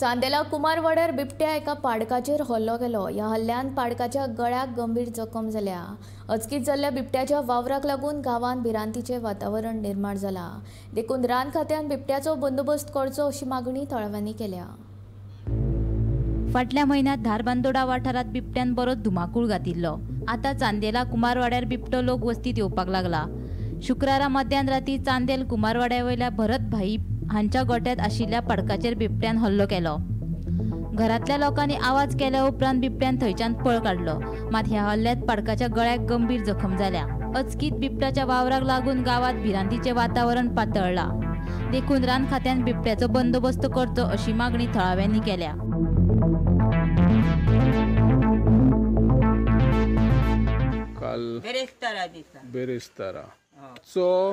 चांदेला कुमारवाड्यार बिबट्या एका पाडकाचेर हल्लो केलो। ह्या हल्ल्यान पाडकाच्या गळ्याक गंभीर जखम जाल्या। अचकीत जाल्ल्या बिबट्याच्या वावराक लागून गांवांत भिरांतीचें वातावरण निर्माण जाला। देखून रान खात्यान बिबट्याचो बंदोबस्त करचो अशी मागणी थळाव्यांनी केल्या। फाटल्या म्हयन्यात धारबांदोडा वाठारात बिबट्यान बरो धुमाकूळ घातिल्लो। आता चांदेला कुमारवाड्यार बिबटो लोक वस्तीत येवपाक लागला। शुक्रारा मध्यान राती चांदेल कुमारवाड्यावयल्या भरत भाई हांच्या गोट्यात आशिल्ल्या पाडकाचेर बिबट्यान हल्लो केलो। घरातल्या लोकांनी आवाज केल्या उपरांत बिबट्यान थंयच्यान पळ काडलो। मात ह्या हल्ल्यात पाडकाच्या गळ्याक गंभीर जखम जाल्या। अचकीत बिबट्याच्या वावराक लागून गावात भिरांतीचे वातावरण पातळ्ळा। देखून रान खात्यान बिबट्याचो बंदोबस्त करचो अशी मागणी थळाव्यांनी केल्या। काल बेरेस्तारा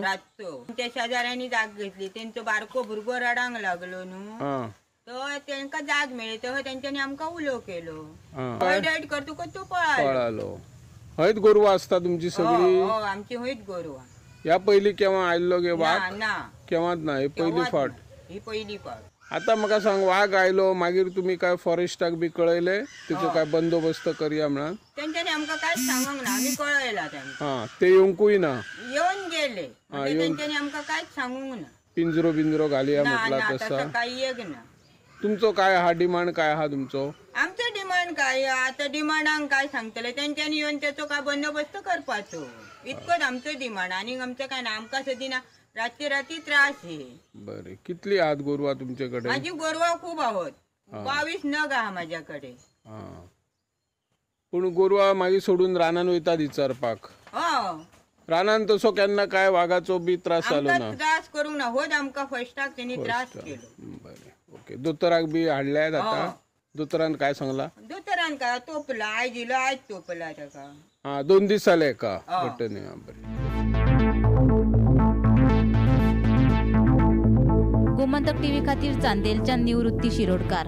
रातचो त्या शेजाऱ्यांनी जाग घेतली। त्यांचो बारको भुरगो रडांक लागलो न्हू, तो तांकां जाग मेळ्ळी तेव्हा त्यांच्यानी आमकां उलो केलो। हयट करतू तो पळालो। हयत गोरवां आसता तुमची सगळी? आमची हयत गोरवां। या पयली केव्हा आयल्लो गे वाघ? ना केव्हाच ना, ही पहिली फाट? ही पहिली फाट। आता म्हाका सांग, वाघ आयलो मागीर तुम्ही काय फॉरेस्टाक बी कळयले तेचो काय बंदोबस्त करया म्हणून? त्यांच्यानी आमकां कांयच सांगूंक ना, आमी कळयला तांकां। ते येवंकूय ना? येवन गेले, त्यांच्यानी आमकां कांयच सांगूंक ना। पिंजरो बिंजरो घालया म्हटला तसा काही एक ना। तुमचो काय हा डिमांड काय हा तुमचो? आमचो डिमांड काय आता? डिमांडांक काय सांगतले त्यांच्यानी येवन त्याचो काय बंदोबस्त करपाचो, इतकोच आमचो डिमांड। आणि आमचं काय ना, आमकां सदी ना रातची राती त्रास हे। बरे, कितली आहात गोरवां तुमच्याकडे? माझी गोरवां खूप आहोत, 22 नग आहा माझ्याकडे। पण गोरवां मागीर सोडून रानान वयतात विचारपाक? रानान तसो केन्ना काय वाघाचो बी त्रास जालो ना? त्रास करूंक ना, होच आमकां फस्टाक त्यांनी त्रास केलो। बरे, ओके। दोतोराक बी हाडल्यात आता? दोतोरान काय सांगला? दोतोरान काय तोपला, आयज इलो आयज तोपला ताका। 2 दीस जाले का घटने? बरे। गोमंतक टीव्ही खातीर चांदेलच्या निवृत्ती शिरोडकार।